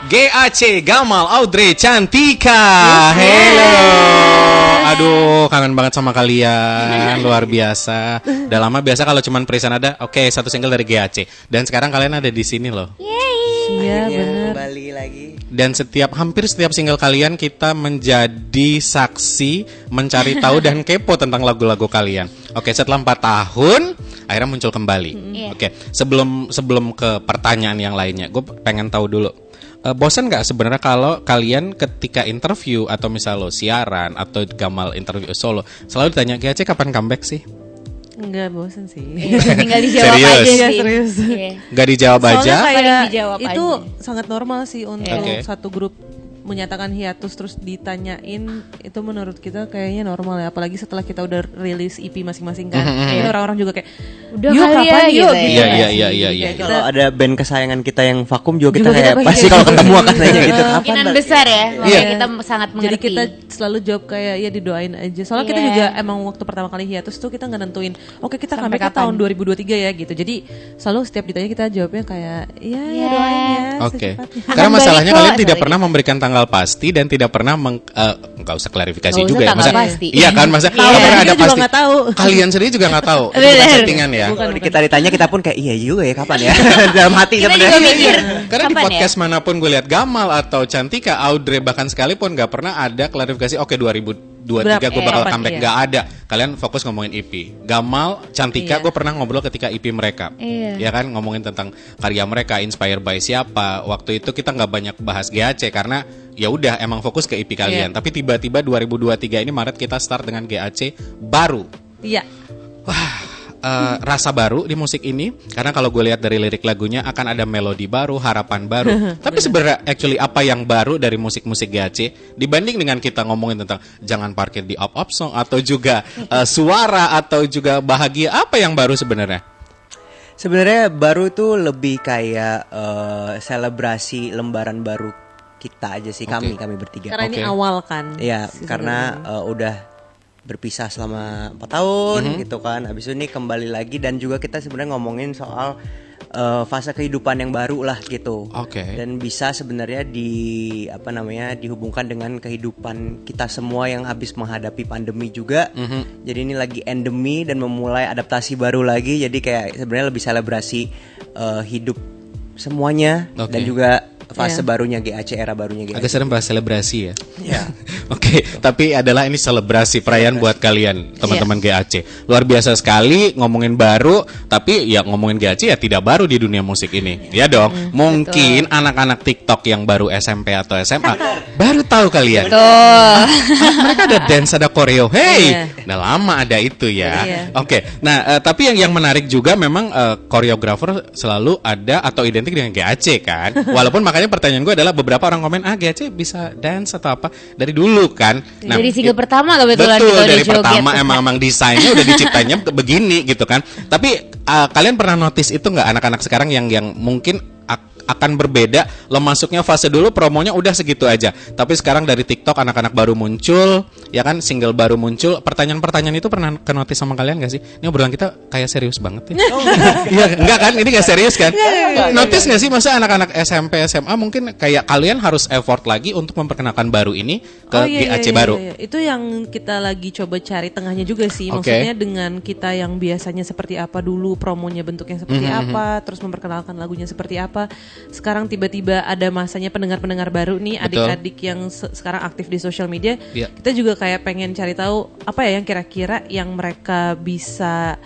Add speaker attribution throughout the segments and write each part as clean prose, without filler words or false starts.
Speaker 1: GAC, Gamal, Audrey, Cantika. Hello. Aduh, kangen banget sama kalian. Luar biasa. Udah lama biasa kalau cuman Prisan ada, oke, satu single dari GAC. Dan sekarang kalian ada di sini loh.
Speaker 2: Iya, benar.
Speaker 3: Kembali lagi.
Speaker 1: Dan hampir setiap single kalian kita menjadi saksi, mencari tahu dan kepo tentang lagu-lagu kalian. Oke, setelah 4 tahun akhirnya muncul kembali. Oke, sebelum ke pertanyaan yang lainnya, gue pengen tahu dulu. Bosan nggak sebenarnya kalau kalian ketika interview atau misal lo siaran atau Gamal interview solo selalu ditanya GAC kapan comeback sih?
Speaker 2: Enggak bosan sih.
Speaker 4: Tinggal dijawab
Speaker 1: Serius?
Speaker 4: aja sih.
Speaker 2: Serius.
Speaker 1: Nggak dijawab
Speaker 2: Soalnya
Speaker 1: aja?
Speaker 2: kayak
Speaker 4: Paling dijawab
Speaker 2: itu
Speaker 4: aja.
Speaker 2: sangat normal sih untuk
Speaker 1: Oke.
Speaker 2: satu grup menyatakan hiatus terus ditanyain, itu menurut kita kayaknya normal ya, apalagi setelah kita udah rilis EP masing-masing kan. Ini orang-orang juga kayak
Speaker 4: Udah
Speaker 2: yuk
Speaker 4: kali
Speaker 2: kapan
Speaker 4: ya,
Speaker 2: yuk
Speaker 4: gitu ya.
Speaker 2: gitu.
Speaker 1: Iya.
Speaker 2: Kita-
Speaker 3: Kalau ada band kesayangan kita yang vakum juga kita
Speaker 2: Juga kita
Speaker 3: kayak
Speaker 2: pengen
Speaker 3: pasti
Speaker 2: gitu.
Speaker 3: kalau ketemu akan nanya gitu. Kapan
Speaker 4: Kemungkinan
Speaker 3: balik?
Speaker 4: besar ya. Makanya
Speaker 1: Iya.
Speaker 4: kita sangat mengerti.
Speaker 2: Jadi kita selalu jawab kayak ya didoain aja. Soalnya kita
Speaker 4: Iya.
Speaker 2: juga emang waktu pertama kali hiatus tuh kita nggak nentuin. Oke kita
Speaker 4: Sampai
Speaker 2: comeback
Speaker 4: kapan?
Speaker 2: tahun 2023 ya gitu. Jadi selalu setiap ditanya kita jawabnya kayak ya
Speaker 4: Iya.
Speaker 2: doain ya.
Speaker 1: Oke.
Speaker 2: secepatnya.
Speaker 1: Karena
Speaker 4: Akan
Speaker 1: masalahnya
Speaker 4: balik
Speaker 1: kalian
Speaker 4: kok,
Speaker 1: tidak
Speaker 4: sorry.
Speaker 1: pernah memberikan tanggal pasti dan tidak pernah nggak usah klarifikasi
Speaker 4: Nggak usah
Speaker 1: juga ya.
Speaker 4: tanggal
Speaker 1: Masa,
Speaker 4: pasti.
Speaker 1: iya kan, masa
Speaker 4: Iya.
Speaker 1: nggak pernah ada
Speaker 2: Dia juga
Speaker 1: pasti.
Speaker 2: nggak tahu.
Speaker 1: Kalian sendiri juga nggak tahu. Itu
Speaker 4: Bener.
Speaker 1: bukan settingan ya.
Speaker 2: Bukan.
Speaker 3: Kita ditanya kita pun kayak iya juga ya kapan ya. Dalam hati
Speaker 4: Kita
Speaker 3: sebenarnya.
Speaker 4: juga mikir.
Speaker 1: Karena di
Speaker 4: Kapan
Speaker 1: podcast manapun gue lihat Gamal atau Cantika, Audrey bahkan sekalipun nggak pernah ada klarifikasi. Oke 2023 gue bakal
Speaker 2: kapan,
Speaker 1: comeback,
Speaker 2: iya.
Speaker 1: nggak ada. Kalian fokus ngomongin EP. Gamal, Cantika,
Speaker 2: Iya.
Speaker 1: gue pernah ngobrol ketika EP mereka.
Speaker 4: Iya.
Speaker 1: Ya kan ngomongin tentang karya mereka, inspired by siapa. Waktu itu kita nggak banyak bahas GAC karena ya udah emang fokus ke EP kalian.
Speaker 2: Iya.
Speaker 1: Tapi tiba-tiba 2023 ini Maret kita start dengan GAC baru.
Speaker 2: Iya.
Speaker 1: Rasa baru di musik ini karena kalau gue lihat dari lirik lagunya akan ada melodi baru, harapan baru. Tapi sebenarnya actually apa yang baru dari musik-musik GAC dibanding dengan kita ngomongin tentang jangan parkir di up song atau juga suara atau juga bahagia, apa yang baru sebenarnya?
Speaker 3: Sebenarnya baru itu lebih kayak selebrasi lembaran baru kita aja sih, kami bertiga.
Speaker 2: Karena ini
Speaker 1: Oke.
Speaker 2: awal kan.
Speaker 3: Iya,
Speaker 2: season
Speaker 3: karena
Speaker 2: ini.
Speaker 3: udah berpisah selama 4 tahun gitu kan. Habis itu nih kembali lagi dan juga kita sebenarnya ngomongin soal fase kehidupan yang baru lah gitu.
Speaker 1: Oke.
Speaker 3: Dan bisa sebenarnya dihubungkan dengan kehidupan kita semua yang habis menghadapi pandemi juga. Jadi ini lagi endemi dan memulai adaptasi baru lagi. Jadi kayak sebenarnya lebih selebrasi hidup semuanya
Speaker 1: Oke.
Speaker 3: dan juga fase
Speaker 2: Iya.
Speaker 3: barunya GAC, era barunya GAC.
Speaker 1: Agak sering bahas selebrasi ya.
Speaker 3: Iya.
Speaker 1: Oke, tapi adalah ini selebrasi perayaan buat kalian teman-teman GAC. Luar biasa sekali ngomongin baru, tapi ya ngomongin GAC ya tidak baru di dunia musik ini. Ya dong. Mungkin anak-anak TikTok yang baru SMP atau SMA baru tahu kalian. Mereka ada dance, ada koreo. Hey, udah lama ada itu ya.
Speaker 2: Iya.
Speaker 1: Oke. Nah, tapi yang menarik juga memang koreografer selalu ada atau identik dengan GAC kan. Walaupun makanya pertanyaan gue adalah beberapa orang komen GAC bisa dance atau apa dari dulu kan. Nah,
Speaker 4: dari single pertama kebetulan
Speaker 1: betul
Speaker 4: kita udah
Speaker 1: dari
Speaker 4: joget.
Speaker 1: pertama emang desainnya udah diciptanya begini gitu kan. Tapi kalian pernah notice itu nggak anak-anak sekarang yang mungkin akan berbeda. Lo masuknya fase dulu promonya udah segitu aja. Tapi sekarang dari TikTok anak-anak baru muncul, ya kan, single baru muncul. Pertanyaan-pertanyaan itu pernah ke notice sama kalian gak sih? Ini obrolan kita kayak serius banget ya. Iya, enggak kan? Ini gak serius kan? Notice gak sih masa anak-anak SMP SMA mungkin kayak kalian harus effort lagi untuk memperkenalkan baru ini ke GAC baru.
Speaker 2: Iya. Itu yang kita lagi coba cari tengahnya juga sih.
Speaker 1: Oke.
Speaker 2: Maksudnya dengan kita yang biasanya seperti apa dulu, promonya bentuknya seperti apa, terus memperkenalkan lagunya seperti apa. Sekarang tiba-tiba ada masanya pendengar-pendengar baru nih,
Speaker 1: Betul.
Speaker 2: adik-adik yang sekarang aktif di sosial media.
Speaker 1: Iya.
Speaker 2: Kita juga kayak pengen cari tahu apa ya yang kira-kira yang mereka bisa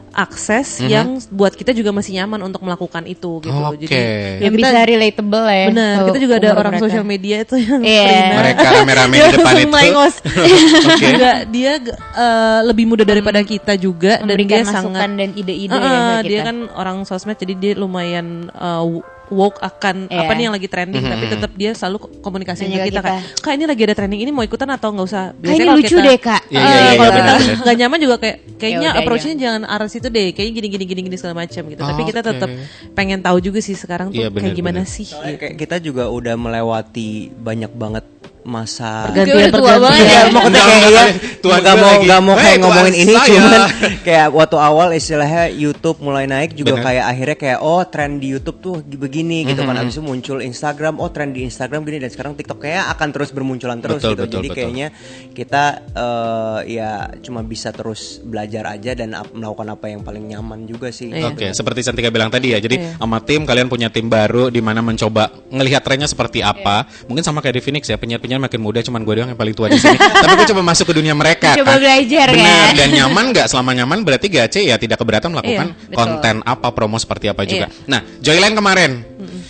Speaker 2: akses yang buat kita juga masih nyaman untuk melakukan itu gitu.
Speaker 1: Oke.
Speaker 2: Jadi
Speaker 4: yang bisa relatable ya.
Speaker 2: benar,
Speaker 4: ke
Speaker 2: kita juga ada
Speaker 4: umur
Speaker 2: orang
Speaker 4: mereka.
Speaker 2: sosial media itu yang
Speaker 4: Iya.
Speaker 2: Prina.
Speaker 1: Mereka rame-rame di depan itu.
Speaker 2: Melengos.
Speaker 1: Oke.
Speaker 2: Juga dia lebih muda daripada kita juga dan
Speaker 4: Memberikan
Speaker 2: dia
Speaker 4: masukan
Speaker 2: sangat
Speaker 4: dan ide-ide ya ke
Speaker 2: dia
Speaker 4: kita.
Speaker 2: kan orang sosmed jadi dia lumayan woke akan
Speaker 4: Iya.
Speaker 2: apa nih yang lagi trending tapi tetap dia selalu komunikasi
Speaker 4: Nanya
Speaker 2: ke
Speaker 4: ke
Speaker 2: kita
Speaker 4: kita.
Speaker 2: kayak Kak ini lagi ada trending ini mau ikutan atau nggak usah.
Speaker 4: Kayak ini
Speaker 2: kalau
Speaker 4: lucu
Speaker 2: kita-
Speaker 4: deh kak.
Speaker 1: Iya, iya, iya,
Speaker 2: kalau
Speaker 1: iya,
Speaker 2: kita
Speaker 1: benar.
Speaker 2: nggak nyaman juga kayaknya
Speaker 4: Ya udah,
Speaker 2: approach-nya jangan arah situ deh kayak gini segala macam gitu tapi kita
Speaker 1: Oke.
Speaker 2: tetap pengen tahu juga sih sekarang tuh
Speaker 1: Iya, benar,
Speaker 2: kayak gimana
Speaker 1: benar.
Speaker 2: sih
Speaker 3: Soalnya
Speaker 2: gitu.
Speaker 3: kayak kita juga udah melewati banyak banget masa
Speaker 2: Pergantian,
Speaker 4: Udah tua
Speaker 2: pergantian.
Speaker 4: banget ya.
Speaker 3: maksudnya kayak
Speaker 1: Tuan
Speaker 3: nggak
Speaker 1: gue
Speaker 3: mau
Speaker 1: lagi.
Speaker 3: kayak
Speaker 1: Tuan
Speaker 3: ngomongin ini,
Speaker 1: saya.
Speaker 3: cuman kayak waktu awal istilahnya YouTube mulai naik juga
Speaker 1: Bener.
Speaker 3: kayak akhirnya kayak tren di YouTube tuh begini gitu kan, abis itu muncul Instagram, tren di Instagram gini, dan sekarang TikTok kayak akan terus bermunculan terus
Speaker 1: Betul,
Speaker 3: gitu.
Speaker 1: betul,
Speaker 3: Jadi
Speaker 1: betul.
Speaker 3: kayaknya kita ya cuma bisa terus belajar aja dan melakukan apa yang paling nyaman juga sih.
Speaker 2: Iya.
Speaker 1: Oke, seperti Santika bilang tadi ya. Jadi
Speaker 2: Iya.
Speaker 1: sama tim kalian punya tim baru di mana mencoba ngelihat trennya seperti apa. Mungkin sama kayak di Phoenix ya, penyiar-penyiar makin muda, cuman gue doang yang paling tua di sini. Tapi gue coba masuk ke dunia mereka.
Speaker 4: Coba belajar,
Speaker 1: Benar,
Speaker 4: kan?
Speaker 1: dan nyaman nggak? Selama nyaman berarti GAC ya tidak keberatan melakukan
Speaker 2: Iya,
Speaker 4: betul.
Speaker 1: konten apa, promo seperti apa juga.
Speaker 2: Iya.
Speaker 1: Nah, Joyland kemarin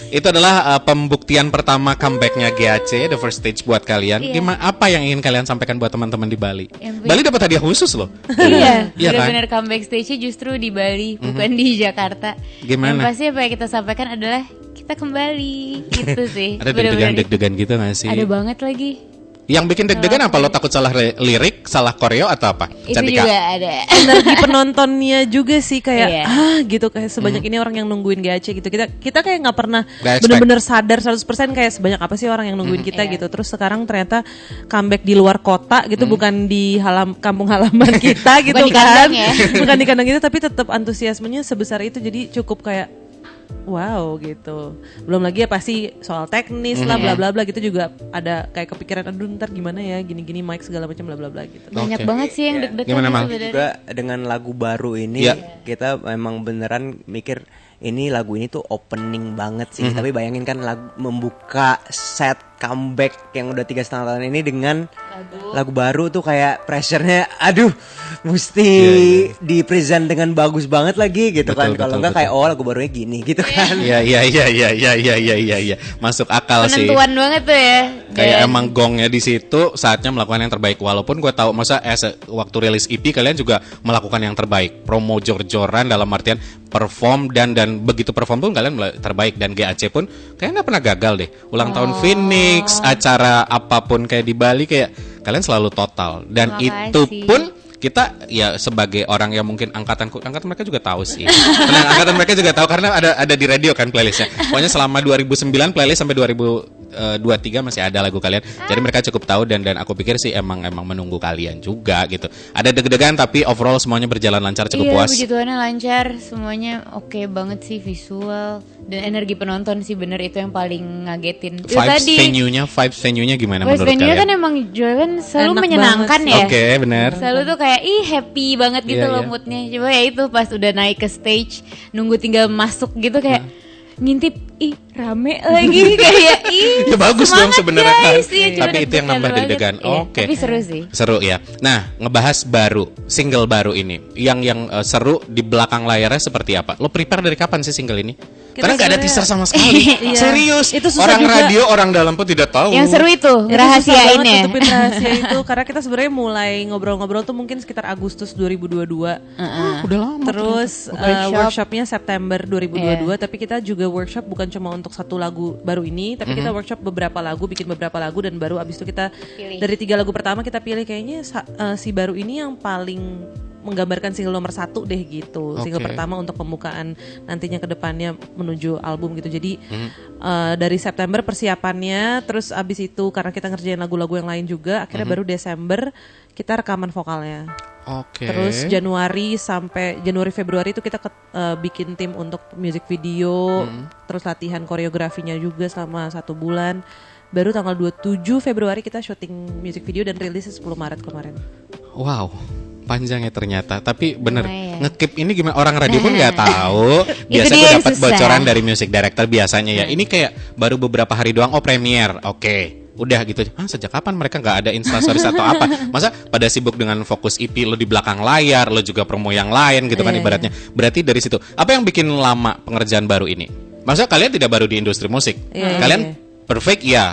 Speaker 1: itu adalah pembuktian pertama comebacknya GAC, the first stage buat kalian.
Speaker 4: Iya.
Speaker 1: Gimana? Apa yang ingin kalian sampaikan buat teman-teman di Bali?
Speaker 4: Yang
Speaker 1: Bali dapat hadiah khusus loh.
Speaker 4: Iya,
Speaker 1: Iya kan?
Speaker 4: benar-benar comeback stage-nya justru di Bali, bukan di Jakarta.
Speaker 1: Gimana?
Speaker 4: Yang pasti apa yang kita sampaikan adalah kita kembali, gitu sih.
Speaker 1: Ada
Speaker 4: Benar-benar.
Speaker 1: deg-degan gitu gak sih?
Speaker 4: Ada banget lagi.
Speaker 1: Yang bikin deg-degan apa? Lo takut salah lirik, salah koreo atau apa?
Speaker 4: Itu juga ada.
Speaker 2: Energi penontonnya juga sih kayak
Speaker 4: Iya.
Speaker 2: gitu, kayak sebanyak ini orang yang nungguin GAC gitu. Kita kayak nggak pernah
Speaker 1: Nggak expect.
Speaker 2: bener-bener sadar 100% kayak sebanyak apa sih orang yang nungguin kita
Speaker 4: Iya.
Speaker 2: gitu. Terus sekarang ternyata comeback di luar kota gitu, bukan di kampung halaman kita gitu
Speaker 4: Bukan di
Speaker 2: kan.
Speaker 4: kandang ya.
Speaker 2: Bukan di kandang itu, tapi tetap antusiasmenya sebesar itu, jadi cukup kayak wow gitu. Belum lagi ya pasti soal teknis lah bla bla bla gitu, juga ada kayak kepikiran aduh ntar gimana ya gini-gini mic segala macam bla bla bla gitu.
Speaker 4: Banyak
Speaker 1: Oke.
Speaker 4: banget sih yang deg-degan
Speaker 1: Gimana, Mal?
Speaker 4: sebenarnya.
Speaker 3: Juga dengan lagu baru ini
Speaker 1: Iya.
Speaker 3: kita memang beneran mikir ini lagu ini tuh opening banget sih. Tapi bayangin kan lagu membuka set comeback yang udah 3,5 tahun ini dengan lagu baru tuh kayak pressure-nya aduh mesti di present dengan bagus banget lagi gitu kan.
Speaker 1: Betul,
Speaker 3: Kalau
Speaker 1: betul,
Speaker 3: enggak kayak
Speaker 1: betul.
Speaker 3: lagu barunya gini gitu kan.
Speaker 1: Iya. Masuk akal sih.
Speaker 4: Penentuan banget tuh ya.
Speaker 1: Kayak
Speaker 4: Dan
Speaker 1: emang gongnya di situ saatnya melakukan yang terbaik. Walaupun gue tahu masa waktu rilis EP kalian juga melakukan yang terbaik, promo jor-joran dalam artian perform dan begitu perform pun kalian terbaik, dan GAC pun kayaknya nggak pernah gagal deh. Ulang tahun Phoenix, acara apapun kayak di Bali kayak kalian selalu total, dan
Speaker 4: Makasih.
Speaker 1: itu pun kita ya sebagai orang yang mungkin angkatan mereka juga tahu sih. Tenang, angkatan mereka juga tahu karena ada di radio kan playlistnya. Pokoknya selama 2009 playlist sampai 2023 masih ada lagu kalian. Jadi mereka cukup tahu, dan aku pikir sih emang menunggu kalian juga gitu. Ada deg-degan tapi overall semuanya berjalan lancar, cukup
Speaker 4: iya,
Speaker 1: puas.
Speaker 4: puji Tuhannya lancar, semuanya oke banget sih, visual dan energi penonton sih, bener itu yang paling ngagetin. Itu
Speaker 1: Vibes venue-nya gimana
Speaker 4: Vibes
Speaker 1: menurut
Speaker 4: venue-nya
Speaker 1: kalian?
Speaker 4: kan emang Joyland selalu
Speaker 2: Enak
Speaker 4: menyenangkan
Speaker 2: banget
Speaker 4: ya.
Speaker 1: Oke, benar.
Speaker 4: Selalu tuh kayak happy banget gitu
Speaker 1: Iya,
Speaker 4: loh
Speaker 1: iya.
Speaker 4: moodnya. Coba ya itu pas udah naik ke stage, nunggu tinggal masuk gitu kayak ngintip, rame lagi kayak
Speaker 1: Ya bagus dong
Speaker 4: semangat,
Speaker 1: sebenarnya kan.
Speaker 4: guys. Iya, cuma
Speaker 1: Tapi itu yang nambah
Speaker 4: deg-degan
Speaker 1: deg-degan.
Speaker 4: banget. Iya,
Speaker 1: Oke.
Speaker 4: tapi seru sih.
Speaker 1: Seru ya. Nah, ngebahas single baru ini. Yang seru di belakang layarnya seperti apa? Lo prepare dari kapan sih single ini? Karena nggak ada
Speaker 2: sebenarnya-
Speaker 1: teaser sama sekali.
Speaker 2: Iya.
Speaker 1: Serius.
Speaker 2: Itu susah
Speaker 1: orang
Speaker 2: juga.
Speaker 1: radio, orang dalam pun tidak tahu.
Speaker 4: Yang seru itu,
Speaker 2: Itu susah banget
Speaker 4: rahasiain ya.
Speaker 2: tutupin rahasia itu, karena kita sebenarnya mulai ngobrol-ngobrol tuh mungkin sekitar Agustus 2022.
Speaker 1: Udah lama.
Speaker 2: Terus workshopnya September 2022, tapi kita juga workshop bukan cuma untuk satu lagu baru ini, tapi kita workshop beberapa lagu, bikin beberapa lagu, dan baru abis itu kita dari 3 lagu pertama kita pilih kayaknya si baru ini yang paling menggambarkan single nomor 1 deh gitu. Single
Speaker 1: Oke.
Speaker 2: pertama untuk pembukaan nantinya ke depannya menuju album gitu. Jadi dari September persiapannya, terus abis itu karena kita ngerjain lagu-lagu yang lain juga, akhirnya baru Desember kita rekaman vokalnya.
Speaker 1: Oke.
Speaker 2: Terus Januari Februari itu kita bikin tim untuk music video, terus latihan koreografinya juga selama 1 bulan. Baru tanggal 27 Februari kita syuting music video dan rilis 10 Maret kemarin.
Speaker 1: Wow. Panjang ya ternyata, tapi bener
Speaker 4: Lumayan.
Speaker 1: ngekip ini gimana, orang radio pun nggak tahu.
Speaker 4: Itu
Speaker 1: Biasa
Speaker 4: dia
Speaker 1: gue
Speaker 4: yang
Speaker 1: dapat
Speaker 4: susah.
Speaker 1: bocoran dari music director biasanya ya. Ini kayak baru beberapa hari doang, premier, oke. Udah gitu, sejak kapan mereka nggak ada instastories atau apa? Masa pada sibuk dengan fokus EP, lo di belakang layar, lo juga promo yang lain gitu kan
Speaker 2: Iya,
Speaker 1: ibaratnya. Berarti dari situ, apa yang bikin lama pengerjaan baru ini? Masa kalian tidak baru di industri musik?
Speaker 2: Iya,
Speaker 1: Kalian
Speaker 2: iya.
Speaker 1: perfect ya?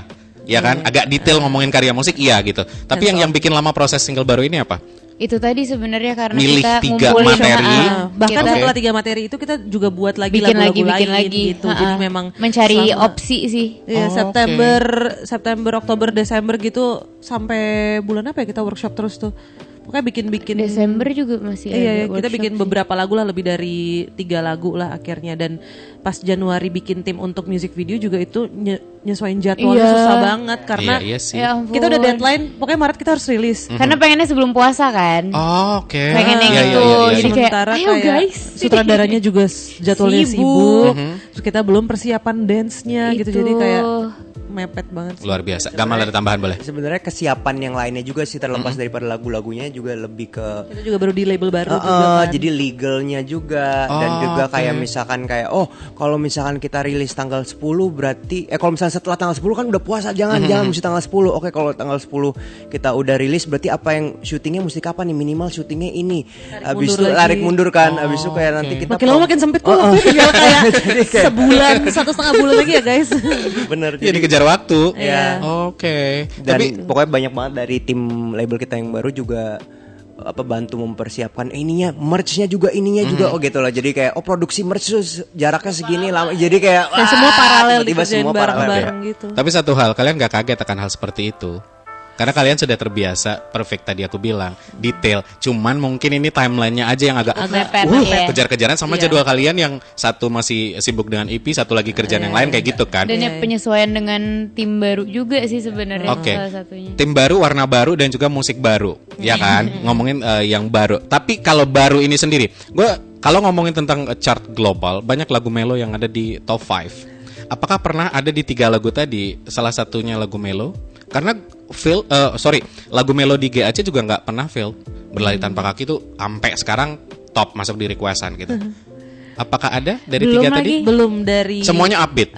Speaker 1: Ya kan, agak detail ngomongin karya musik iya gitu. Tapi yang bikin lama proses single baru ini apa?
Speaker 4: Itu tadi sebenarnya karena
Speaker 1: Milih
Speaker 4: kita
Speaker 1: 3
Speaker 4: ngumpulin
Speaker 1: materi.
Speaker 2: Bahkan
Speaker 1: Oke.
Speaker 2: setelah 3 materi itu kita juga buat lagi
Speaker 4: bikin
Speaker 2: lagu-lagu
Speaker 4: lagi
Speaker 2: lain gitu. Jadi
Speaker 4: Ha-ha.
Speaker 2: memang
Speaker 4: mencari
Speaker 2: selama-
Speaker 4: opsi sih.
Speaker 2: Iya,
Speaker 1: Oh,
Speaker 2: September, Oktober, Desember gitu sampai bulan apa ya kita workshop terus tuh. pokoknya bikin
Speaker 4: Desember juga masih ada
Speaker 2: iya, kita
Speaker 4: workshop
Speaker 2: bikin
Speaker 4: sih.
Speaker 2: beberapa lagu lah, lebih dari 3 lagu lah akhirnya. Dan pas Januari bikin tim untuk music video juga itu nyesuaiin jadwalnya
Speaker 4: Iya.
Speaker 2: susah banget karena
Speaker 1: Iya sih.
Speaker 4: Ya ampun.
Speaker 2: kita udah deadline, pokoknya Maret kita harus rilis.
Speaker 4: Karena pengennya sebelum puasa kan.
Speaker 1: Oh, oke.
Speaker 4: Pengen yang
Speaker 1: Iya,
Speaker 4: itu.
Speaker 1: iya, iya,
Speaker 4: Jadi
Speaker 1: iya.
Speaker 4: kayak,
Speaker 2: Sementara
Speaker 4: ayo
Speaker 2: kayak
Speaker 4: guys.
Speaker 2: sutradaranya juga jadwalnya
Speaker 4: Sibuk.
Speaker 2: sibuk. Terus kita belum persiapan dance-nya gitu,
Speaker 4: Itu.
Speaker 2: jadi kayak mepet banget sih.
Speaker 1: Luar biasa. Gamal ada tambahan boleh?
Speaker 3: Sebenarnya kesiapan yang lainnya juga sih terlepas daripada lagu-lagunya juga lebih ke
Speaker 2: Kita juga baru di label baru juga kan.
Speaker 3: jadi legalnya juga dan
Speaker 1: Oh,
Speaker 3: juga kayak
Speaker 1: oke.
Speaker 3: misalkan kayak kalau misalkan kita rilis tanggal 10 berarti kalau misalnya setelah tanggal 10 kan udah puasa, jangan mesti tanggal 10. Oke, kalau tanggal 10 kita udah rilis berarti apa yang syutingnya mesti kapan nih, minimal syutingnya ini. Habis itu
Speaker 2: mundur lagi.
Speaker 3: tarik mundur kan. Habis itu kayak nanti kita
Speaker 2: Makin lama makin sempit kok, waktu tinggal kayak sebulan, 1,5 bulan lagi ya guys.
Speaker 3: bener.
Speaker 1: Iya, dikejar waktu.
Speaker 3: Iya.
Speaker 1: Oke.
Speaker 3: Dan
Speaker 1: Tapi
Speaker 3: pokoknya banyak banget dari tim label kita yang baru juga bantu mempersiapkan ininya, merch-nya juga, ininya juga gitu lah. Jadi kayak produksi merch tuh jaraknya segini lama. Jadi kayak
Speaker 2: Dan semua paralel
Speaker 3: tiba-tiba
Speaker 2: dikerjain
Speaker 3: semua paralel.
Speaker 2: bareng-bareng gitu.
Speaker 1: Tapi satu hal, kalian gak kaget akan hal seperti itu? Karena kalian sudah terbiasa, perfect tadi aku bilang, detail. Cuman mungkin ini timelinenya aja yang agak
Speaker 4: Mepet, iya.
Speaker 1: kejar-kejaran sama jadwal kalian yang satu masih sibuk dengan EP, satu lagi kerjaan yang lain kayak gitu kan.
Speaker 4: Dan ya penyesuaian dengan tim baru juga sih sebenarnya
Speaker 1: Oke.
Speaker 4: salah satunya.
Speaker 1: Tim baru, warna baru dan juga musik baru, ya kan? Ngomongin yang baru. Tapi kalau baru ini sendiri, gue kalau ngomongin tentang chart global, banyak lagu melo yang ada di top 5. Apakah pernah ada di 3 lagu tadi, salah satunya lagu melo? Karena lagu melodi GAC juga nggak pernah fail. Berlari tanpa kaki tuh sampai sekarang top masuk di requestan gitu. Apakah ada dari
Speaker 4: Belum
Speaker 1: 3 tadi?
Speaker 4: lagi.
Speaker 2: Belum dari
Speaker 1: Semuanya upbeat.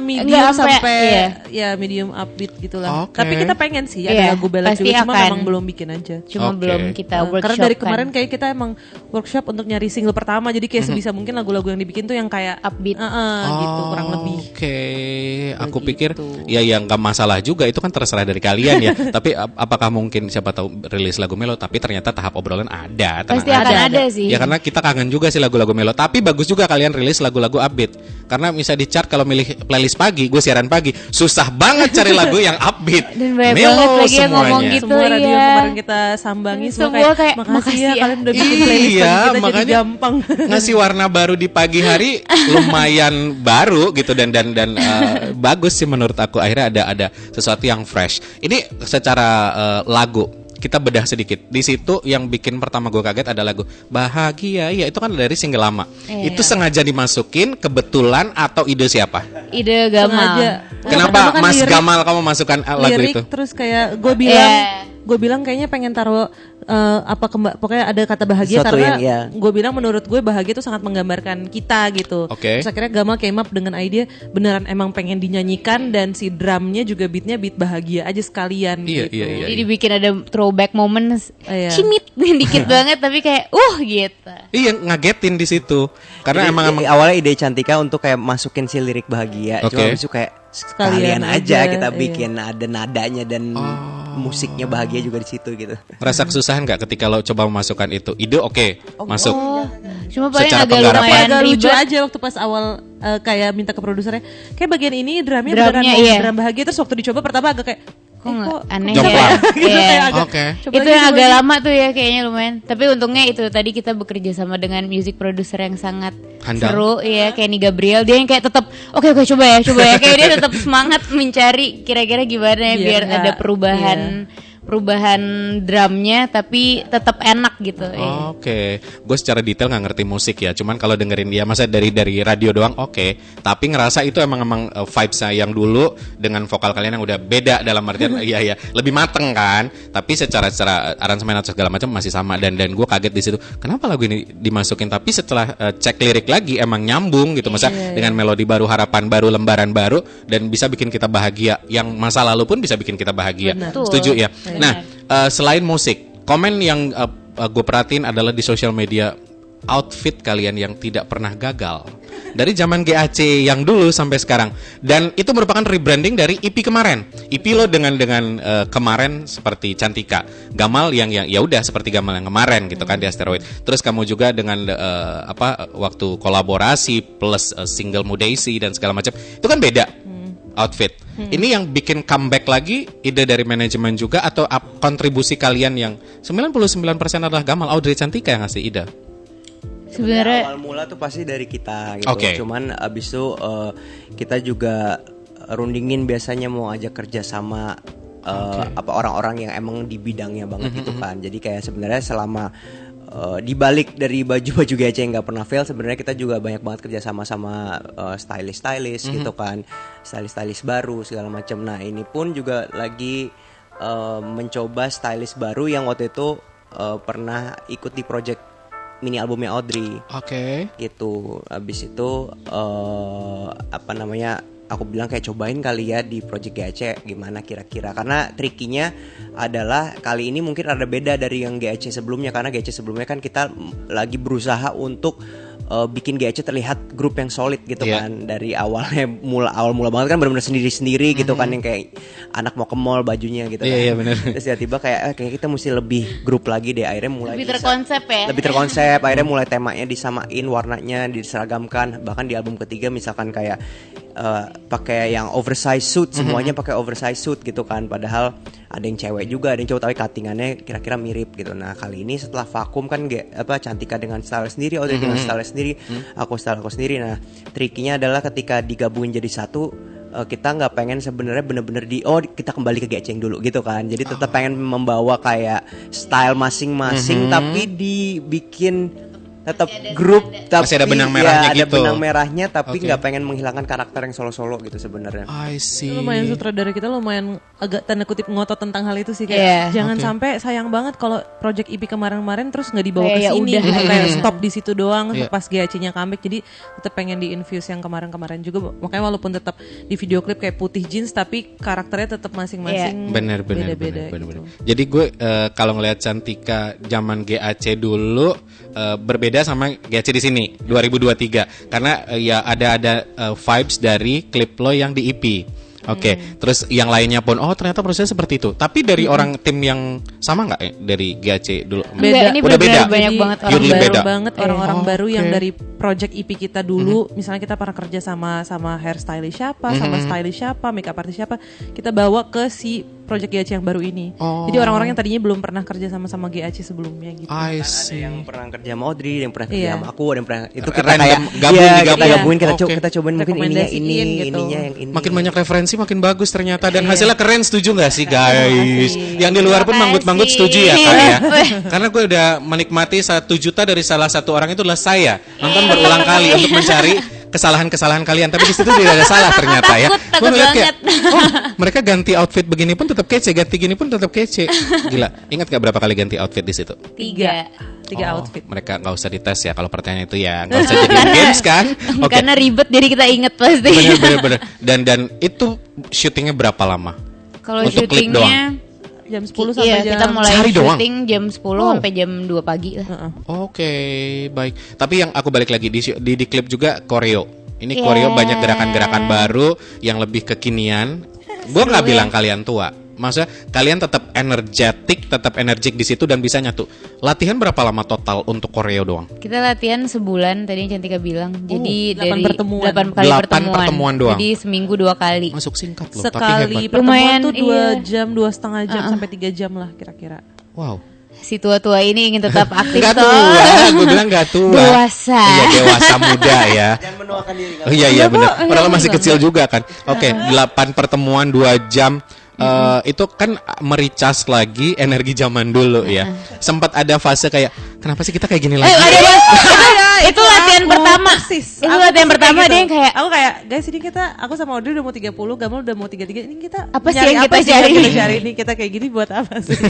Speaker 2: medium
Speaker 4: Enggak sampai,
Speaker 2: sampai
Speaker 4: iya.
Speaker 2: ya medium upbeat gitulah.
Speaker 1: Oke.
Speaker 2: Tapi kita pengen sih ada
Speaker 4: Iya,
Speaker 2: lagu ballad
Speaker 4: pasti
Speaker 2: juga, cuma
Speaker 4: akan.
Speaker 2: memang belum bikin aja.
Speaker 4: Cuma
Speaker 1: Oke.
Speaker 4: belum kita workshop
Speaker 2: Karena dari
Speaker 4: kan.
Speaker 2: kemarin kayak kita emang workshop untuk nyari single pertama, jadi kayak sebisa mungkin lagu-lagu yang dibikin tuh yang kayak
Speaker 4: Upbeat.
Speaker 2: gitu kurang lebih.
Speaker 1: Oke, aku
Speaker 2: Begitu.
Speaker 1: pikir ya yang nggak masalah juga, itu kan terserah dari kalian ya. Tapi apakah mungkin siapa tahu rilis lagu melo, tapi ternyata tahap obrolan ada. tenang
Speaker 4: Pasti akan ada sih.
Speaker 1: Ya karena kita kangen juga sih lagu-lagu melo. Tapi bagus juga kalian rilis lagu-lagu upbeat. Karena bisa di chart kalau milih playlist pagi, gue siaran pagi, susah banget cari lagu yang upbeat.
Speaker 4: Dan banyak
Speaker 1: Melo
Speaker 4: banget lagi yang ngomong
Speaker 1: semuanya.
Speaker 4: gitu.
Speaker 2: Semua radio
Speaker 4: ya.
Speaker 2: yang kemarin kita sambangi
Speaker 4: Semua kayak,
Speaker 2: makasih
Speaker 4: "Makasih
Speaker 2: ya
Speaker 4: ya."
Speaker 2: kalian udah bikin playlist
Speaker 1: Iya,
Speaker 2: pagi kita jadi
Speaker 1: makanya
Speaker 2: gampang.
Speaker 1: ngasih warna baru di pagi hari lumayan baru gitu dan bagus sih menurut aku. Akhirnya ada sesuatu yang fresh. Ini secara lagu kita bedah sedikit. Di situ yang bikin pertama gue kaget ada lagu Bahagia. Ya itu kan dari single lama. Itu sengaja dimasukin kebetulan atau ide siapa?
Speaker 4: Ide Gamal.
Speaker 2: Sengaja.
Speaker 1: Kenapa
Speaker 2: Pertama kan
Speaker 1: Mas
Speaker 2: lirik-
Speaker 1: Gamal kamu masukkan lagu
Speaker 2: lirik,
Speaker 1: itu?
Speaker 2: terus kayak gue
Speaker 4: Iya.
Speaker 2: bilang kayaknya pengen taruh pokoknya ada kata bahagia
Speaker 3: Sesuatu
Speaker 2: karena
Speaker 3: yang, iya.
Speaker 2: gue bilang menurut gue bahagia itu sangat menggambarkan kita gitu.
Speaker 1: Oke.
Speaker 2: Terus akhirnya Gamal came up dengan ide beneran emang pengen dinyanyikan dan si drumnya juga beatnya beat bahagia aja sekalian
Speaker 1: Iya,
Speaker 2: gitu.
Speaker 1: iya, iya.
Speaker 4: Jadi dibikin ada throwback moments,
Speaker 2: Iya.
Speaker 4: cimit dikit banget tapi kayak gitu.
Speaker 1: Iya ngagetin di situ. Karena
Speaker 3: Jadi,
Speaker 1: emang
Speaker 3: awalnya ide Cantika untuk kayak masukin si lirik bahagia.
Speaker 1: Oke.
Speaker 3: Cuma habis itu kayak
Speaker 2: Sekalian
Speaker 3: sekalian aja
Speaker 2: aja,
Speaker 3: kita
Speaker 2: iya.
Speaker 3: bikin ada nadanya dan musiknya bahagia juga di situ gitu.
Speaker 1: merasa kesusahan nggak ketika lo coba memasukkan itu? Ide oke, masuk.
Speaker 4: Cuma paling
Speaker 1: Secara
Speaker 4: agak
Speaker 1: penggarapan.
Speaker 4: lumayan
Speaker 2: Agak lucu
Speaker 4: ribet.
Speaker 2: aja waktu pas awal kayak minta ke produsernya kayak bagian ini drumnya
Speaker 4: Drumnya,
Speaker 2: beneran mau
Speaker 4: iya.
Speaker 2: drum bahagia, terus waktu dicoba pertama agak kayak
Speaker 4: Kok nggak aneh
Speaker 1: Jomplang.
Speaker 4: ya?
Speaker 2: gitu,
Speaker 4: Iya.
Speaker 2: kayak agak,
Speaker 1: Oke.
Speaker 2: coba
Speaker 4: Itu
Speaker 2: lagi,
Speaker 4: yang
Speaker 2: coba
Speaker 4: agak
Speaker 2: lagi.
Speaker 4: lama tuh ya kayaknya lumayan. Tapi untungnya itu tadi kita bekerja sama dengan music producer yang sangat
Speaker 1: Handal.
Speaker 4: seru ya, Kenny Gabriel. Dia yang kayak tetap oke coba ya. Kayak dia tetap semangat mencari kira-kira gimana ya biar
Speaker 2: nggak-
Speaker 4: ada perubahan drumnya tapi tetap enak gitu.
Speaker 1: Oke, gue secara detail nggak ngerti musik ya. Cuman kalau dengerin dia, masa dari radio doang, oke. Tapi ngerasa itu emang vibes yang dulu dengan vokal kalian yang udah beda dalam artian, iya lebih mateng kan. Tapi secara aransemen atau segala macam masih sama dan gue kaget di situ. Kenapa lagu ini dimasukin? Tapi setelah cek lirik lagi emang nyambung gitu, masa dengan melodi baru, harapan baru, lembaran baru dan bisa bikin kita bahagia. Yang masa lalu pun bisa bikin kita bahagia.
Speaker 2: Benar.
Speaker 1: Setuju ya?
Speaker 4: Benar.
Speaker 1: Nah, selain musik, komen yang gue perhatiin adalah di sosial media outfit kalian yang tidak pernah gagal dari zaman GAC yang dulu sampai sekarang, dan itu merupakan rebranding dari EP kemarin. EP lo dengan kemarin seperti Cantika, Gamal yang ya udah seperti Gamal yang kemarin gitu kan di Asteroid. Terus kamu juga dengan waktu kolaborasi plus single Mudaisi dan segala macam itu kan beda. outfit. Ini yang bikin comeback lagi, ide dari manajemen juga atau kontribusi kalian yang 99% adalah Gamal, Audrey Cantika yang ngasih ide?
Speaker 3: Sebenarnya awal mula tuh pasti dari kita gitu. Cuman abis itu kita juga rundingin biasanya mau ajak kerja sama apa orang-orang yang emang di bidangnya banget gitu kan. Jadi kayak sebenarnya selama di balik dari baju-baju GAC yang nggak pernah fail, sebenarnya kita juga banyak banget kerja sama stylist gitu kan, stylist baru segala macam. Nah ini pun juga lagi mencoba stylist baru yang waktu itu pernah ikut di project mini albumnya Audrey. Gitu. Abis itu apa namanya? Aku bilang kayak cobain kali ya di Project GAC gimana kira-kira. Karena trikinya adalah kali ini mungkin ada beda dari yang GAC sebelumnya. Karena GAC sebelumnya kan kita lagi berusaha untuk bikin GAC terlihat grup yang solid gitu kan. Dari awalnya awal mula banget kan benar-benar sendiri-sendiri gitu kan, yang kayak anak mau ke mall bajunya gitu kan.
Speaker 1: Iya benar.
Speaker 3: Terus tiba-tiba kayak kita mesti lebih grup lagi deh. Akhirnya mulai
Speaker 4: lebih terkonsep ya.
Speaker 3: Lebih terkonsep. Akhirnya mulai temanya disamain, warnanya diseragamkan. Bahkan di album ketiga misalkan kayak pakai yang oversize suit, semuanya pakai oversize suit gitu kan. Padahal ada yang cewek juga, ada yang cowok, tapi cuttingannya kira-kira mirip gitu. Nah kali ini setelah vakum kan Cantika dengan style sendiri, Audrey dengan style sendiri, aku style aku sendiri. Nah trikinya adalah ketika digabungin jadi satu, kita nggak pengen sebenarnya bener-bener kita kembali ke GAC dulu gitu kan. Jadi tetap pengen membawa kayak style masing-masing, tapi dibikin tetap grup, tapi
Speaker 1: masih ada benang merahnya
Speaker 3: ada
Speaker 1: gitu.
Speaker 3: Benang merahnya, tapi nggak pengen menghilangkan karakter yang solo-solo gitu sebenarnya.
Speaker 1: I see.
Speaker 2: Lumayan sutradara kita lumayan agak tanda kutip ngotot tentang hal itu sih, kayak jangan sampai sayang banget kalau project EP kemarin-kemarin terus nggak dibawa ke sini, kayak stop di situ doang pas GAC-nya comeback. Jadi tetap pengen di-infuse yang kemarin-kemarin juga. Makanya walaupun tetap di video klip kayak putih jeans, tapi karakternya tetap masing-masing beda-beda. Gitu.
Speaker 1: Jadi gue kalau ngelihat Cantika zaman GAC dulu berbeda sama GAC di sini 2023 karena ya ada vibes dari klip lo yang di EP. Terus yang lainnya pun ternyata prosesnya seperti itu. Tapi dari orang tim yang sama nggak dari GAC dulu?
Speaker 4: Beda. Ini
Speaker 1: udah beda.
Speaker 4: Banyak banget
Speaker 2: orang baru yang dari project EP kita dulu. Misalnya kita pernah kerja sama hairstylist siapa, sama stylist siapa, makeup artist siapa, kita bawa ke si project GAC yang baru ini. Jadi orang-orang yang tadinya belum pernah kerja sama GAC sebelumnya gitu.
Speaker 1: I see.
Speaker 3: Ada yang pernah kerja sama Audrey, yang pernah kerja sama aku, ada yang pernah itu kita
Speaker 1: Random,
Speaker 3: kayak
Speaker 1: gabung.
Speaker 3: kita cobain mungkin ininya
Speaker 2: gitu.
Speaker 3: ininya yang ini.
Speaker 1: Makin banyak referensi makin bagus ternyata, dan hasilnya keren. Setuju nggak sih guys? Yang di luar pun manggut-manggut setuju ya Kak ya? Karena gue udah menikmati 1 juta dari salah satu orang itu adalah saya nonton berulang kali untuk mencari kesalahan-kesalahan kalian, tapi di situ tidak ada salah ternyata ya. Gue ngeliat kayak mereka ganti outfit begini pun tetap kece, ganti gini pun tetap kece. Gila, ingat gak berapa kali ganti outfit di situ?
Speaker 2: 3 outfit.
Speaker 1: Mereka nggak usah dites ya kalau pertanyaan itu ya, nggak usah jadi games kan?
Speaker 4: Karena ribet jadi kita inget pasti.
Speaker 1: Bener. Dan itu syutingnya berapa lama?
Speaker 4: Kalau syutingnya
Speaker 2: jam 10 sampai jam.
Speaker 4: Kita mulai syuting jam 10
Speaker 1: Oh.
Speaker 4: sampai jam 2 pagi lah.
Speaker 1: Oke, baik. Tapi yang aku balik lagi di klip juga koreo. Ini koreo banyak gerakan-gerakan baru yang lebih kekinian. Gue nggak bilang kalian tua. Maksudnya kalian tetap energetik, tetap energik di situ dan bisa nyatu. Latihan berapa lama total untuk koreo doang?
Speaker 4: Kita latihan sebulan tadi Cantika bilang. Jadi
Speaker 2: 8
Speaker 4: dari
Speaker 2: pertemuan.
Speaker 4: 8 kali
Speaker 1: 8 pertemuan doang.
Speaker 4: Jadi seminggu 2 kali.
Speaker 1: Masuk singkat loh, tapi
Speaker 2: Sekali
Speaker 1: hebat.
Speaker 2: pertemuan
Speaker 4: Lumayan,
Speaker 2: tuh 2
Speaker 4: iya.
Speaker 2: jam, 2,5 jam sampai 3 jam lah kira-kira.
Speaker 1: Wow.
Speaker 4: Si tua-tua ini ingin tetap aktif
Speaker 1: Gak
Speaker 4: toh.
Speaker 1: tua, gue bilang gak tua.
Speaker 4: Dewasa.
Speaker 1: Iya, dewasa muda ya.
Speaker 3: Jangan menuakan diri.
Speaker 1: Oh iya benar. Padahal masih kecil juga kan. Oke, 8 pertemuan 2 jam. Itu kan mericas lagi energi zaman dulu ya. Sempat ada fase kayak kenapa sih kita kayak gini lagi?
Speaker 4: Itu latihan pertama.
Speaker 2: Persis.
Speaker 4: Itu
Speaker 2: Aku
Speaker 4: latihan
Speaker 2: persis
Speaker 4: pertama
Speaker 2: kayak
Speaker 4: dia yang kayak
Speaker 2: aku kayak guys ini aku sama Audrey udah mau 30, Gamal udah mau 33. Ini kita
Speaker 4: Apa sih
Speaker 2: nyari
Speaker 4: yang kita
Speaker 2: sih
Speaker 4: cari?
Speaker 2: yang kita cari ini? Kita kayak gini buat apa sih?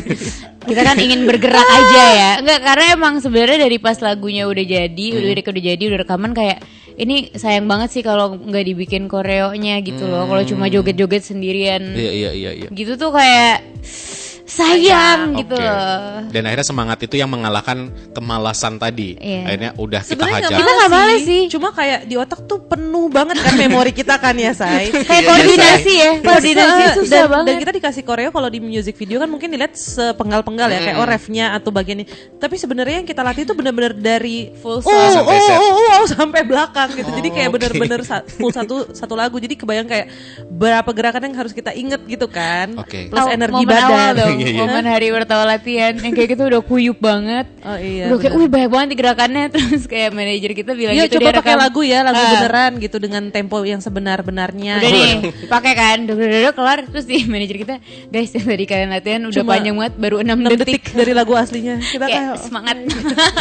Speaker 4: kita kan ingin bergerak aja ya. Enggak, karena emang sebenarnya dari pas lagunya udah jadi, udah rekaman kayak ini sayang banget sih kalau nggak dibikin koreonya gitu loh. Kalau cuma joget-joget sendirian.
Speaker 1: Iya.
Speaker 4: Gitu tuh kayak sayang gitu
Speaker 1: Oke.
Speaker 4: loh.
Speaker 1: Dan akhirnya semangat itu yang mengalahkan kemalasan tadi.
Speaker 4: Iya.
Speaker 1: Akhirnya udah kita
Speaker 2: Sebenarnya
Speaker 1: hajar.
Speaker 2: nggak
Speaker 4: Kita nggak males sih.
Speaker 2: Cuma kayak di otak tuh penuh banget kan memori kita kan ya, Say.
Speaker 4: Kayak koordinasi ya, koordinasi
Speaker 2: Dan-
Speaker 4: susah
Speaker 2: dan
Speaker 4: banget.
Speaker 2: kita dikasih koreo kalau di music video kan mungkin dilihat sepenggal-penggal ya, kayak refnya atau bagian ini. Tapi sebenarnya yang kita latih itu benar-benar dari
Speaker 4: Full
Speaker 1: sampai set.
Speaker 2: sampai belakang gitu. Jadi kayak
Speaker 1: Oke.
Speaker 2: benar-benar full satu lagu. Jadi kebayang kayak berapa gerakan yang harus kita inget gitu kan.
Speaker 1: Oke.
Speaker 2: Plus energi
Speaker 4: momen awal
Speaker 2: badan.
Speaker 4: dong,
Speaker 1: Iya, iya.
Speaker 4: momen hari pertama latihan yang kayak gitu udah kuyup banget.
Speaker 2: Oh iya.
Speaker 4: Udah kayak, wih banyak banget nih gerakannya. Terus kayak manajer kita bilang
Speaker 2: Iya,
Speaker 4: gitu,
Speaker 2: coba
Speaker 4: dia
Speaker 2: pakai
Speaker 4: rekam.
Speaker 2: lagu ya, lagu
Speaker 4: Ah.
Speaker 2: beneran gitu dengan tempo yang sebenar-benarnya.
Speaker 4: Udah nih, pakai kan, udah kelar. Terus si manajer kita, guys yang tadi kalian latihan udah
Speaker 2: Cuma
Speaker 4: panjang banget, baru 6
Speaker 2: 6
Speaker 4: detik.
Speaker 2: detik dari lagu aslinya. Kita
Speaker 4: Kayak
Speaker 2: kayak
Speaker 4: semangat.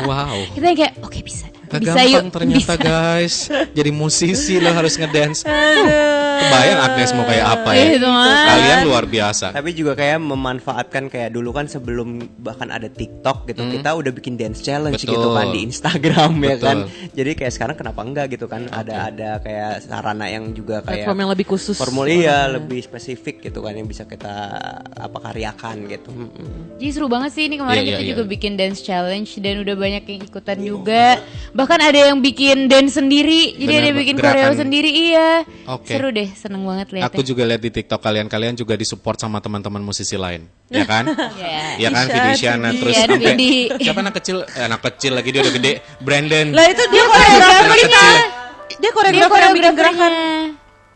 Speaker 1: Wow.
Speaker 4: Kita yang kayak, oke bisa.
Speaker 1: Gak
Speaker 4: Bisa
Speaker 1: gampang
Speaker 4: yuk.
Speaker 1: ternyata
Speaker 4: bisa.
Speaker 1: guys. Jadi musisi lo harus ngedance.
Speaker 2: aduh.
Speaker 1: Kebayang Agnes mau kayak apa ya?
Speaker 4: Gitu, Man.
Speaker 1: Kalian luar biasa.
Speaker 3: Tapi juga kayak memanfaatkan kayak dulu kan sebelum bahkan ada TikTok gitu, kita udah bikin dance challenge
Speaker 1: Betul.
Speaker 3: gitu kan di Instagram ya
Speaker 1: Betul.
Speaker 3: kan. Jadi kayak sekarang kenapa enggak gitu kan? Ada kayak sarana yang juga kayak
Speaker 2: Platform yang lebih khusus.
Speaker 3: formula iya lebih spesifik gitu kan yang bisa kita karyakan gitu.
Speaker 4: Jadi seru banget sih ini kemarin
Speaker 1: Iya,
Speaker 4: kita
Speaker 1: iya,
Speaker 4: juga
Speaker 1: iya.
Speaker 4: bikin dance challenge dan udah banyak yang ikutan juga. Bahkan ada yang bikin dance sendiri. Jadi
Speaker 1: Bener,
Speaker 4: ada yang bikin
Speaker 1: gerakan.
Speaker 4: koreo sendiri, iya.
Speaker 1: Oke.
Speaker 4: Seru deh, seneng banget lihatnya.
Speaker 1: Aku juga lihat di TikTok kalian juga disupport sama teman-teman musisi lain, ya kan?
Speaker 4: Iya.
Speaker 1: Ya kan,
Speaker 2: Ishan,
Speaker 1: Vidi Isyana, terus
Speaker 4: Ishan,
Speaker 1: sampai
Speaker 4: Vidi.
Speaker 1: siapa anak kecil lagi dia udah gede, Brandon.
Speaker 2: Lah itu dia
Speaker 1: Anak
Speaker 2: koreografernya.
Speaker 1: kecil.
Speaker 2: Dia koreografer yang bikin gerakan.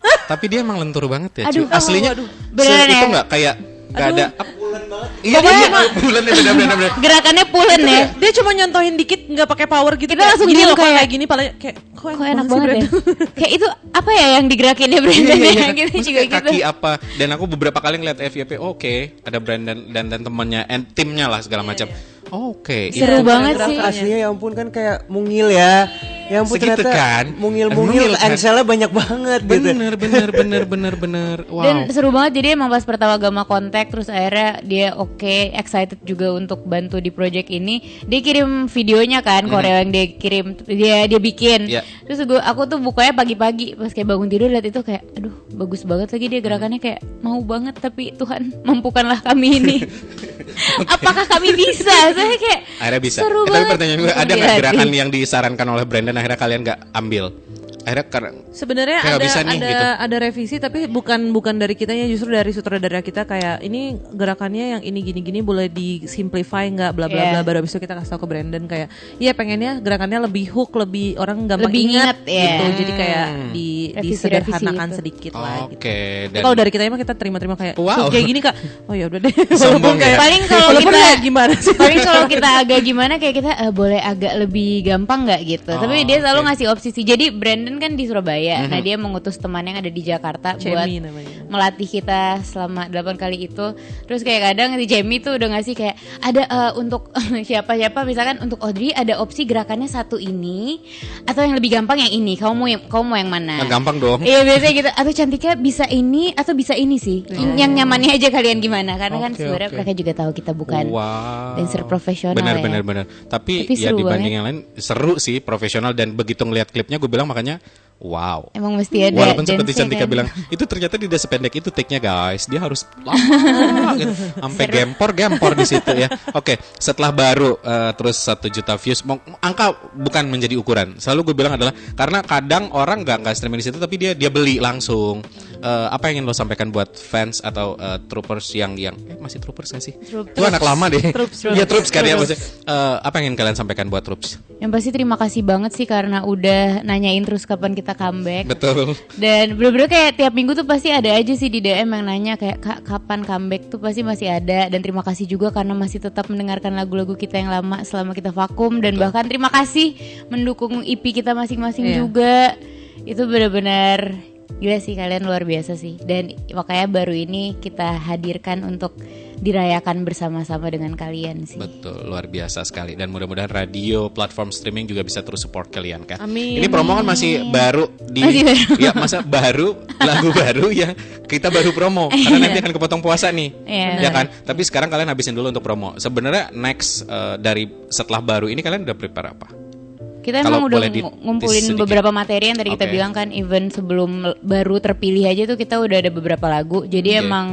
Speaker 1: Tapi dia emang lentur banget ya,
Speaker 4: Aduh,
Speaker 1: cuy. Aslinya
Speaker 4: beneran
Speaker 1: itu
Speaker 4: ya?
Speaker 1: nggak kayak nggak ada. Iya,
Speaker 2: Pokoknya
Speaker 1: iya, bulan bener.
Speaker 4: Gerakannya pulen ya.
Speaker 2: Dia cuma nyontohin dikit nggak pakai power gitu.
Speaker 4: Kita
Speaker 2: Kayak,
Speaker 4: langsung
Speaker 2: gini
Speaker 4: diam
Speaker 2: loh
Speaker 4: kayak-
Speaker 2: kayak gini paling kayak
Speaker 4: Kok enak
Speaker 2: sih,
Speaker 4: banget ya.
Speaker 2: Brandon?
Speaker 4: Kayak itu apa ya yang digerakinnya Brandon ya? Gitu
Speaker 1: Terus
Speaker 4: juga
Speaker 1: kayak
Speaker 4: gitu.
Speaker 1: kaki apa? Dan aku beberapa kali ngeliat FYP, oke, ada Brandon dan temannya, and timnya lah segala macam. Oke,
Speaker 4: Seru
Speaker 1: itu
Speaker 4: banget
Speaker 3: Gerak
Speaker 4: sih.
Speaker 3: aslinya ya ampun kan kayak mungil ya. Ya ampun
Speaker 1: Segitu
Speaker 3: ternyata
Speaker 1: kan?
Speaker 3: mungil
Speaker 1: Mungil kan?
Speaker 3: enselnya banyak banget gitu.
Speaker 1: bener. Wow.
Speaker 4: Dan seru banget jadi emang pas pertama Gama kontak terus akhirnya dia oke, excited juga untuk bantu di project ini. Dia kirim videonya kan, koreo yang dia kirim dia bikin.
Speaker 1: Iya.
Speaker 4: Terus aku tuh bukanya pagi-pagi pas kayak bangun tidur lihat itu kayak aduh bagus banget lagi dia gerakannya kayak mau banget tapi Tuhan mampukanlah kami ini. Apakah kami bisa? Saya kayak
Speaker 1: Akhirnya bisa.
Speaker 4: Seru
Speaker 1: Tapi
Speaker 4: banget.
Speaker 1: pertanyaan gue, ada
Speaker 4: Di
Speaker 1: nggak
Speaker 4: hati.
Speaker 1: gerakan yang disarankan oleh Brandon akhirnya kalian nggak ambil? Akhirnya karena
Speaker 2: Sebenarnya
Speaker 1: Kayak
Speaker 2: ada
Speaker 1: bisa nih,
Speaker 2: ada
Speaker 1: gitu.
Speaker 2: ada revisi tapi bukan dari kitanya, justru dari sutradara kita kayak ini gerakannya yang ini gini-gini boleh disimplify nggak bla bla bla.
Speaker 4: Iya.
Speaker 2: Baru abis itu kita kasih tau ke Brandon kayak iya pengennya gerakannya lebih hook, lebih orang gampang
Speaker 4: Lebih
Speaker 2: ingat
Speaker 4: ingat, ya.
Speaker 2: gitu. Jadi kayak
Speaker 4: Revisi-revisi
Speaker 2: disederhanakan
Speaker 4: gitu.
Speaker 2: sedikit lah gitu.
Speaker 1: Oke,
Speaker 2: Tapi kalau dari kita emang kita terima-terima kayak
Speaker 1: Wow.
Speaker 2: kayak gini Kak. Oh ya udah deh.
Speaker 1: Sombong ya?
Speaker 4: paling kalau
Speaker 2: Walaupun
Speaker 4: kita
Speaker 2: kayak gimana sih?
Speaker 4: paling kalau kita agak gimana kayak kita boleh agak lebih gampang nggak gitu. Tapi dia selalu
Speaker 1: oke.
Speaker 4: ngasih opsi sih. Jadi Brandon kan di Surabaya. Nah, dia mengutus teman yang ada di Jakarta buat
Speaker 2: Cemi namanya.
Speaker 4: melatih kita selama 8 kali itu. Terus kayak kadang si Jamie tuh udah ngasih kayak ada untuk siapa-siapa misalkan untuk Audrey ada opsi gerakannya satu ini atau yang lebih gampang yang ini. Kamu mau yang mana?
Speaker 1: Nggak gampang dong.
Speaker 4: Iya biasanya gitu. Atau cantiknya bisa ini atau bisa ini sih. Yang nyamannya aja kalian gimana? Karena kan
Speaker 1: Oke,
Speaker 4: sebenarnya
Speaker 1: oke.
Speaker 4: mereka juga tahu kita bukan
Speaker 1: Wow.
Speaker 4: dancer profesional
Speaker 1: Benar,
Speaker 4: ya.
Speaker 1: benar. Tapi
Speaker 4: Tapi
Speaker 1: ya
Speaker 4: seru
Speaker 1: dibanding
Speaker 4: banget.
Speaker 1: yang lain seru sih, profesional, dan begitu ngelihat klipnya gue bilang makanya wow.
Speaker 4: Emang mesti ada.
Speaker 1: Walaupun seperti
Speaker 4: dance-nya
Speaker 1: Cantika
Speaker 4: kan.
Speaker 1: bilang, itu ternyata tidak sependek itu take-nya guys. Dia harus lama gitu. Sampai gempor di situ ya. Oke, setelah baru terus 1 juta views, angka bukan menjadi ukuran. Selalu gue bilang adalah karena kadang orang nggak streaming di situ tapi dia beli langsung. Apa yang ingin lo sampaikan buat fans atau troopers yang masih troopers nggak sih? Itu anak lama deh. Iya troops kan ya maksudnya. Apa yang ingin kalian sampaikan buat troops?
Speaker 4: Yang pasti terima kasih banget sih karena udah nanyain terus kapan kita comeback.
Speaker 1: Betul.
Speaker 4: Dan bener-bener kayak tiap minggu tuh pasti ada aja sih di DM yang nanya kayak Kak kapan comeback tuh pasti masih ada. Dan terima kasih juga karena masih tetap mendengarkan lagu-lagu kita yang lama selama kita vakum. Dan bahkan terima kasih mendukung EP kita masing-masing
Speaker 2: Iya.
Speaker 4: juga. Itu benar-benar gila sih, kalian luar biasa sih. Dan makanya baru ini kita hadirkan untuk dirayakan bersama-sama dengan kalian sih.
Speaker 1: Betul, luar biasa sekali. Dan mudah-mudahan radio, platform streaming juga bisa terus support kalian kan.
Speaker 2: Amin.
Speaker 1: Ini promo kan masih baru di
Speaker 4: Masih baru.
Speaker 1: ya masa baru lagu baru ya kita baru promo karena nanti akan kepotong puasa nih.
Speaker 4: Iya.
Speaker 1: Ya kan? Tapi sekarang kalian habisin dulu untuk promo. Sebenarnya next dari setelah baru ini kalian udah prepare apa?
Speaker 4: Kita
Speaker 1: Kalau
Speaker 4: emang udah
Speaker 1: boleh
Speaker 4: ngumpulin
Speaker 1: sedikit.
Speaker 4: beberapa materi yang tadi kita
Speaker 1: Oke.
Speaker 4: bilang kan, even sebelum baru terpilih aja tuh kita udah ada beberapa lagu. Jadi
Speaker 1: Oke.
Speaker 4: emang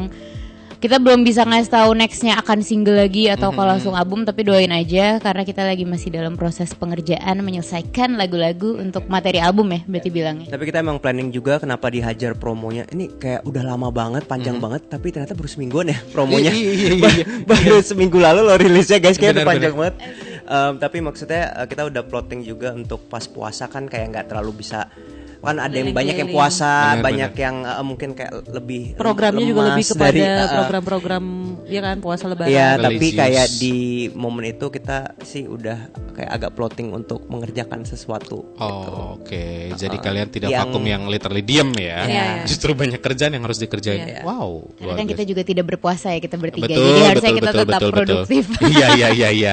Speaker 4: Kita belum bisa ngasih tahu nextnya akan single lagi atau kalau langsung album, tapi doain aja karena kita lagi masih dalam proses pengerjaan menyelesaikan lagu-lagu untuk materi album ya berarti bilangnya.
Speaker 3: Tapi kita emang planning juga kenapa dihajar promonya. Ini kayak udah lama banget, panjang banget, tapi ternyata baru semingguan ya promonya.
Speaker 1: Iya.
Speaker 3: Baru seminggu lalu lo rilisnya guys, kayak udah
Speaker 1: Benar,
Speaker 3: panjang banget. Tapi maksudnya kita udah plotting juga untuk pas puasa kan kayak nggak terlalu bisa, kan ada yang banyak yang puasa,
Speaker 1: Benar,
Speaker 3: banyak yang mungkin kayak lebih
Speaker 2: Programnya juga lebih
Speaker 3: lemas
Speaker 2: kepada
Speaker 3: dari,
Speaker 2: program-program ya kan puasa lebaran.
Speaker 3: Iya, tapi
Speaker 1: Religius.
Speaker 3: kayak di momen itu kita sih udah kayak agak plotting untuk mengerjakan sesuatu.
Speaker 1: Oh, oke. Jadi kalian tidak
Speaker 3: Yang-
Speaker 1: vakum yang literally diem ya.
Speaker 2: Iya.
Speaker 1: Justru banyak kerjaan yang harus dikerjain.
Speaker 2: Iya.
Speaker 1: Wow.
Speaker 4: Karena
Speaker 1: luar
Speaker 4: kan kita
Speaker 1: biasa.
Speaker 4: juga tidak berpuasa ya, kita bertiga.
Speaker 1: Betul,
Speaker 4: Jadi harusnya
Speaker 1: betul,
Speaker 4: kita
Speaker 1: betul,
Speaker 4: tetap
Speaker 1: betul,
Speaker 4: produktif.
Speaker 1: betul. Iya.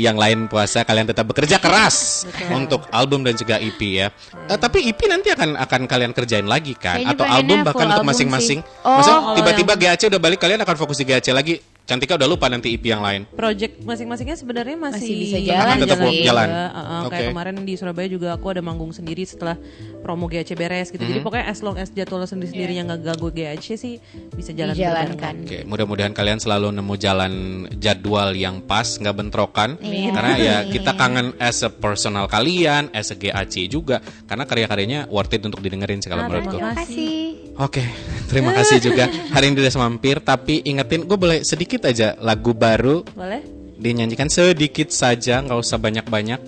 Speaker 1: Yang lain puasa, kalian tetap bekerja keras untuk album dan juga EP ya. Tapi EP nanti akan kalian kerjain lagi kan?
Speaker 4: Kayaknya
Speaker 1: Atau
Speaker 4: pengennya
Speaker 1: album bahkan
Speaker 4: full
Speaker 1: untuk
Speaker 4: album
Speaker 1: masing-masing?
Speaker 4: sih. Oh,
Speaker 1: Maksudnya
Speaker 2: kalau
Speaker 1: tiba-tiba GAC udah balik, kalian akan fokus di GAC lagi. Cantika udah lupa nanti EP yang lain.
Speaker 2: Project masing-masingnya sebenarnya masih,
Speaker 4: Masih bisa jalan
Speaker 1: tetap
Speaker 4: sih.
Speaker 1: jalan.
Speaker 2: Kayak
Speaker 1: Oke.
Speaker 2: kemarin di Surabaya juga aku ada manggung sendiri setelah promo GAC beres gitu. Jadi pokoknya as long as jadwal sendiri-sendiri yang nggak ganggu GAC sih bisa jalan
Speaker 4: Dijalankan.
Speaker 1: Oke, mudah-mudahan kalian selalu nemu jalan jadwal yang pas, nggak bentrokan. Karena ya kita kangen as a personal kalian, as a GAC juga. Karena karya-karyanya worth it untuk didengerin sih kalau menurutku.
Speaker 2: terima
Speaker 4: Terima kasih.
Speaker 1: Oke, terima kasih juga. Hari ini udah mampir, tapi ingetin gue boleh sedikit aja lagu baru
Speaker 2: Boleh?
Speaker 1: dinyanyikan sedikit saja, nggak usah banyak-banyak.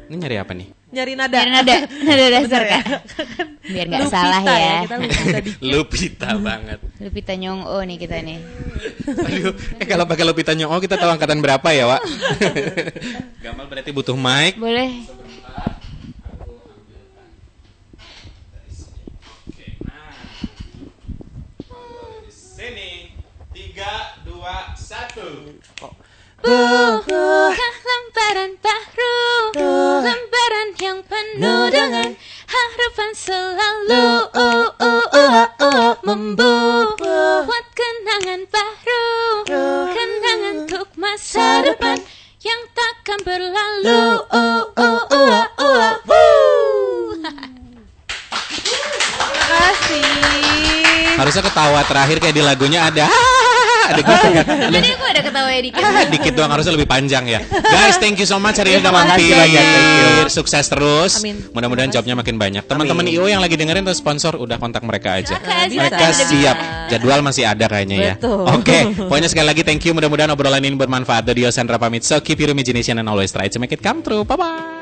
Speaker 1: Ini nyari apa nih?
Speaker 2: Nyari nada.
Speaker 4: Biar nada dasar kan. Biar nggak
Speaker 2: Lupita
Speaker 4: salah ya.
Speaker 2: Kita Lupita dikit.
Speaker 1: Lupita banget.
Speaker 4: Lupita Nyong'o nih kita nih.
Speaker 1: Aduh, kalau pakai Lupita Nyong'o kita tahu angkatan berapa ya, Wak? Gamal berarti butuh mic.
Speaker 4: Boleh.
Speaker 1: Sini, 3, 2, 1.
Speaker 4: Buka lembaran baru, lembaran yang penuh dengan harapan selalu membuat kenangan baru, kenangan untuk masa depan yang takkan berlalu.
Speaker 2: Terima kasih.
Speaker 1: Harusnya ketawa terakhir kayak di lagunya ada gitu kan.
Speaker 4: Tadi aku ada ketawa dikit.
Speaker 1: Dikit doang, harusnya lebih panjang ya. Guys, thank you so much hari ini udah
Speaker 3: Terima kasih
Speaker 1: mampir.
Speaker 3: banyak, thank you.
Speaker 1: Sukses terus.
Speaker 2: Amin.
Speaker 1: Mudah-mudahan jobnya makin banyak. Teman-teman IO yang lagi dengerin atau sponsor udah kontak mereka aja.
Speaker 4: Silakan,
Speaker 1: Mereka
Speaker 2: silakan.
Speaker 1: siap. Jadwal masih ada kayaknya ya.
Speaker 2: Betul.
Speaker 1: Oke, pokoknya sekali lagi thank you. Mudah-mudahan obrolan ini bermanfaat. Dio Sandra pamit. So keep your imagination and always try to make it come true. Bye bye.